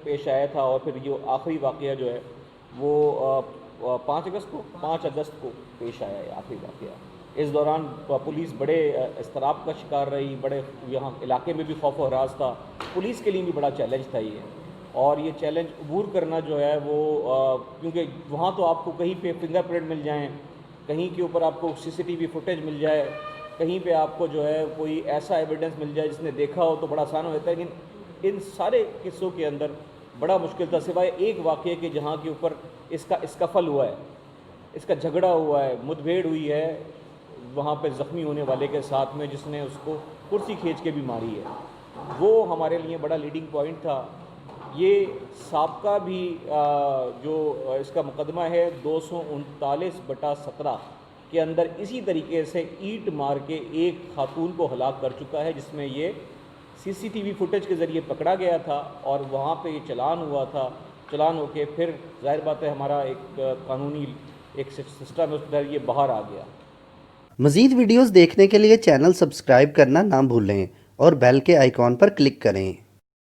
پیش آیا تھا اور پھر یہ آخری واقعہ جو ہے وہ 5 اگست کو پیش آیا ہے آخری واقعہ. اس دوران پولیس بڑے اضطراب کا شکار رہی، بڑے یہاں علاقے میں بھی خوف و ہراس تھا. پولیس کے لیے بھی بڑا چیلنج تھا یہ، اور یہ چیلنج عبور کرنا جو ہے وہ کیونکہ وہاں تو آپ کو کہیں پہ فنگر پرنٹ مل جائیں، کہیں کے اوپر آپ کو CCTV فوٹیج مل جائے، کہیں پہ آپ کو جو ہے کوئی ایسا ایویڈنس مل جائے جس نے دیکھا ہو تو بڑا آسان ہو جاتا ہے. لیکن ان سارے قصوں کے اندر بڑا مشکل تھا، سوائے ایک واقعے کے جہاں کے اوپر اس کا اسکفل ہوا ہے، اس کا جھگڑا ہوا ہے، مدبھیڑ ہوئی ہے وہاں پہ زخمی ہونے والے کے ساتھ میں، جس نے اس کو کرسی کھینچ کے بھی ماری ہے. وہ ہمارے لیے بڑا لیڈنگ پوائنٹ تھا. یہ سابقہ بھی جو اس کا مقدمہ ہے 239/17 کے اندر اسی طریقے سے اینٹ مار کے ایک خاتون کو ہلاک کر چکا ہے، جس میں یہ CCTV فوٹیج کے ذریعے پکڑا گیا تھا اور وہاں پہ یہ چلان ہوا تھا. چلان ہو کے پھر ظاہر بات ہے ہمارا ایک قانونی ایک سسٹم ہے، اس پر یہ باہر آ گیا. مزید ویڈیوز دیکھنے کے لیے چینل سبسکرائب کرنا نہ بھولیں اور بیل کے آئیکن پر کلک کریں.